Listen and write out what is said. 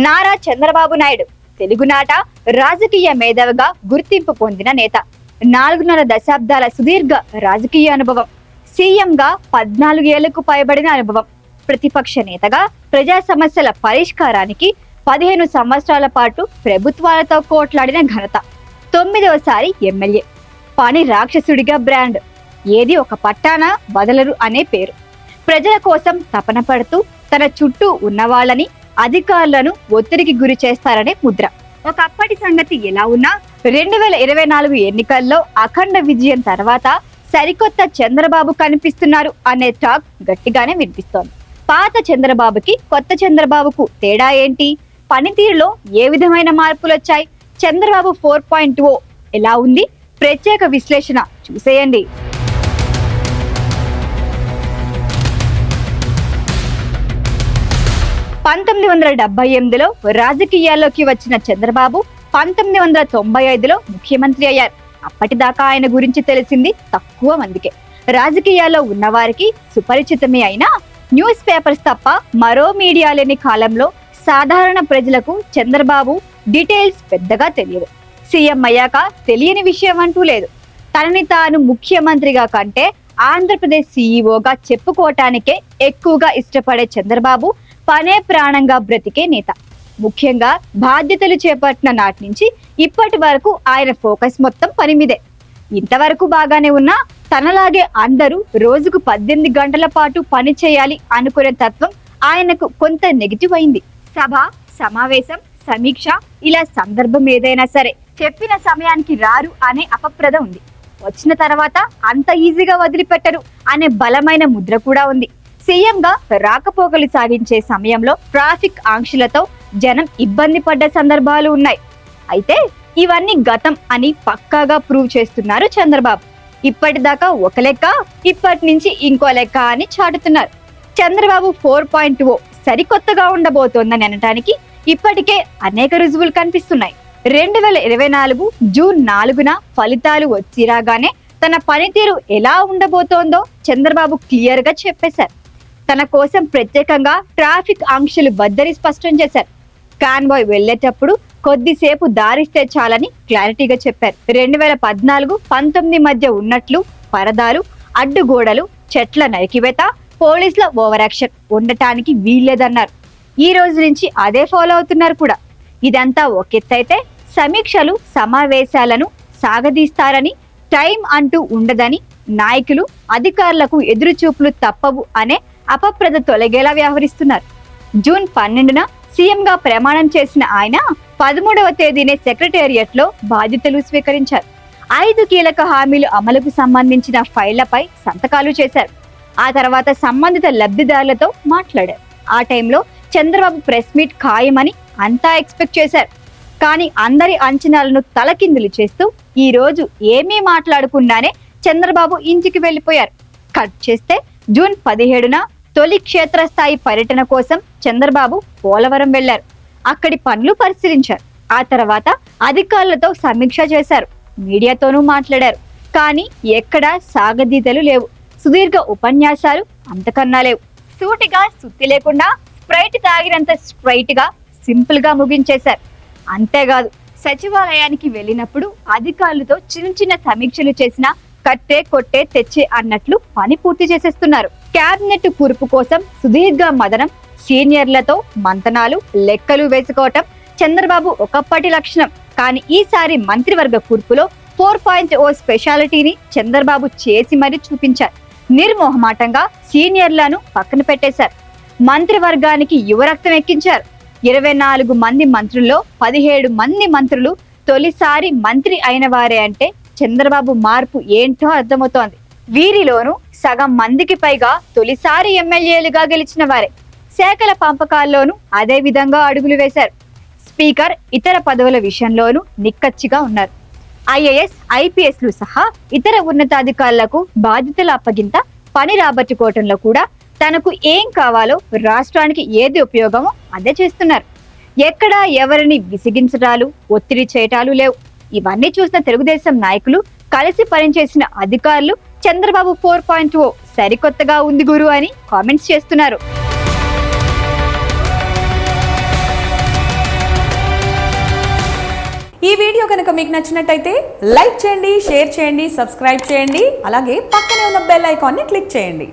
నారా చంద్రబాబు నాయుడు తెలుగునాట రాజకీయ మేధావిగా గుర్తింపు పొందిన నేత. 4.5 దశాబ్దాల సుదీర్ఘ రాజకీయ అనుభవం, సీఎంగా 14 ఏళ్లకు పైబడిన అనుభవం, ప్రతిపక్ష నేతగా ప్రజా సమస్యల పరిష్కారానికి 15 సంవత్సరాల పాటు ప్రభుత్వాలతో కోట్లాడిన ఘనత, 9వసారి ఎమ్మెల్యే, పని రాక్షసుడిగా బ్రాండ్, ఏది ఒక పట్టాన వదలరు అనే పేరు, ప్రజల కోసం తపన పడుతూ తన చుట్టూ ఉన్నవాళ్ళని అధికారులను ఒత్తిడికి గురి చేస్తారనే ముద్ర. ఒకప్పటి సంగతి ఎలా ఉన్నా 2024 ఎన్నికల్లో అఖండ విజయం తర్వాత సరికొత్త చంద్రబాబు కనిపిస్తున్నారు అనే టాక్ గట్టిగానే వినిపిస్తోంది. పాత చంద్రబాబుకి కొత్త చంద్రబాబుకు తేడా ఏంటి? పనితీరులో ఏ విధమైన మార్పులు వచ్చాయి? చంద్రబాబు 4.0 ఎలా ఉంది? ప్రత్యేక విశ్లేషణ చూసేయండి. 1978లో రాజకీయాల్లోకి వచ్చిన చంద్రబాబు 1995లో ముఖ్యమంత్రి అయ్యారు. అప్పటిదాకా ఆయన గురించి తెలిసింది తక్కువ మందికే. రాజకీయాల్లో ఉన్నవారికి సుపరిచితమే అయినా న్యూస్ పేపర్స్ తప్ప మరో మీడియా లేని కాలంలో సాధారణ ప్రజలకు చంద్రబాబు డీటెయిల్స్ పెద్దగా తెలియదు. సీఎం అయ్యాక తెలియని విషయం అంటూ లేదు. తనని తాను ముఖ్యమంత్రిగా కంటే ఆంధ్రప్రదేశ్ సీఈఓగా చెప్పుకోవటానికే ఎక్కువగా ఇష్టపడే చంద్రబాబు పనే ప్రాణంగా బ్రతికే నేత. ముఖ్యంగా బాధ్యతలు చేపట్టిన నాటి నుంచి ఇప్పటి వరకు ఆయన ఫోకస్ మొత్తం పని మీదే. ఇంతవరకు బాగానే ఉన్నా తనలాగే అందరూ రోజుకు 18 గంటల పాటు పని చేయాలి అనుకునే తత్వం ఆయనకు కొంత నెగిటివ్ అయింది. సభ, సమావేశం, సమీక్ష ఇలా సందర్భం ఏదైనా సరే చెప్పిన సమయానికి రారు అనే అపప్రద ఉంది. వచ్చిన తర్వాత అంత ఈజీగా వదిలిపెట్టరు అనే బలమైన ముద్ర కూడా ఉంది. సీఎంగా రాకపోకలు సాగించే సమయంలో ట్రాఫిక్ ఆంక్షలతో జనం ఇబ్బంది పడ్డ సందర్భాలు ఉన్నాయి. అయితే ఇవన్నీ గతం అని పక్కాగా ప్రూవ్ చేస్తున్నారు చంద్రబాబు. ఇప్పటిదాకా ఒక లెక్క, ఇప్పటి నుంచి ఇంకో లెక్క అని చాటుతున్నారు. చంద్రబాబు 4.0 సరికొత్తగా ఉండబోతోందని అనటానికి ఇప్పటికే అనేక రుజువులు కనిపిస్తున్నాయి. 2024 జూన్ 4న ఫలితాలు వచ్చి రాగానే తన పనితీరు ఎలా ఉండబోతోందో చంద్రబాబు క్లియర్ గా చెప్పేశారు. తన కోసం ప్రత్యేకంగా ట్రాఫిక్ ఆంక్షలు వద్దని స్పష్టం చేశారు. కాన్వాయ్ వెళ్లేటప్పుడు కొద్దిసేపు దారిస్తే చాలని క్లారిటీగా చెప్పారు. 2014-19 మధ్య ఉన్నట్లు పరదాలు, అడ్డుగోడలు, చెట్ల నరికివేత, పోలీసుల ఓవర్ యాక్షన్ ఉండటానికి వీల్లేదన్నారు. ఈ రోజు నుంచి అదే ఫాలో అవుతున్నారు కూడా. ఇదంతా ఒకెత్తైతే సమీక్షలు, సమావేశాలను సాగదీస్తారని, టైం అంటూ ఉండదని, నాయకులు, అధికారులకు ఎదురుచూపులు తప్పవు అనే అపప్రద తొలగేలా వ్యవహరిస్తున్నారు. జూన్ 12న సీఎంగా ప్రమాణం చేసిన ఆయన 13వ తేదీనే సెక్రటేరియట్ లో బాధ్యతలు స్వీకరించారు. 5 కీలక హామీలు అమలుకు సంబంధించిన ఫైళ్లపై సంతకాలు చేశారు. ఆ తర్వాత సంబంధిత లబ్ధిదారులతో మాట్లాడారు. ఆ టైంలో చంద్రబాబు ప్రెస్ మీట్ ఖాయమని అంతా ఎక్స్పెక్ట్ చేశారు. కానీ అందరి అంచనాలను తలకిందులు చేస్తూ ఈ రోజు ఏమీ మాట్లాడకుండానే చంద్రబాబు ఇంటికి వెళ్లిపోయారు. కట్ చేస్తే జూన్ 17న తొలి క్షేత్రస్థాయి పర్యటన కోసం చంద్రబాబు పోలవరం వెళ్లారు. అక్కడి పనులు పరిశీలించారు. ఆ తర్వాత అధికారులతో సమీక్ష చేశారు. మీడియాతోనూ మాట్లాడారు. కానీ ఎక్కడా సాగదీతలు లేవు. సుదీర్ఘ ఉపన్యాసాలు అంతకన్నా లేవు. సూటిగా సుత్తి లేకుండా స్ప్రైట్ తాగినంత స్ట్రైట్ గా సింపుల్ గా ముగించేశారు. అంతేకాదు, సచివాలయానికి వెళ్ళినప్పుడు అధికారులతో చిన్న చిన్న సమీక్షలు చేసినా కట్టే కొట్టే తెచ్చే అన్నట్లు పని పూర్తి చేసేస్తున్నారు. క్యాబినెట్ కూర్పు కోసం సుదీర్ఘ మదనం, సీనియర్లతో మంతనాలు, లెక్కలు వేసుకోవటం చంద్రబాబు ఒకప్పటి లక్షణం. కానీ ఈసారి మంత్రివర్గ కూర్పులో 4.0 స్పెషాలిటీని చంద్రబాబు చేసి మరీ చూపించారు. నిర్మోహమాటంగా సీనియర్లను పక్కన పెట్టేశారు. మంత్రివర్గానికి యువరక్తం ఎక్కించారు. 24 మంది మంత్రుల్లో 17 మంది మంత్రులు తొలిసారి మంత్రి అయిన వారే అంటే చంద్రబాబు మార్పు ఏంటో అర్థమవుతోంది. వీరిలోనూ సగం మందికి పైగా తొలిసారి ఎమ్మెల్యేలుగా గెలిచిన వారే. శాఖల పంపకాల్లోనూ అదే విధంగా అడుగులు వేశారు. స్పీకర్, ఇతర పదవుల విషయంలోనూ నిక్కచ్చిగా ఉన్నారు. ఐఏఎస్, ఐపీఎస్లు సహా ఇతర ఉన్నతాధికారులకు బాధ్యతల అప్పగింత, పని రాబట్టుకోవటంలో కూడా తనకు ఏం కావాలో, రాష్ట్రానికి ఏది ఉపయోగమో అదే చేస్తున్నారు. ఎక్కడా ఎవరిని విసిగించటాలు, ఒత్తిడి చేయటాలు లేవు. ఇవన్నీ చూసిన తెలుగుదేశం నాయకులు, కలిసి పనిచేసిన అధికారులు చంద్రబాబు 4.0 సరికొత్తగా ఉంది గురు అని కామెంట్స్ చేస్తున్నారు. కనుక మీకు నచ్చినట్టయితే లైక్ చేయండి, షేర్ చేయండి, సబ్స్క్రైబ్ చేయండి. అలాగే పక్కనే ఉన్న బెల్ ఐకాన్ని క్లిక్ చేయండి.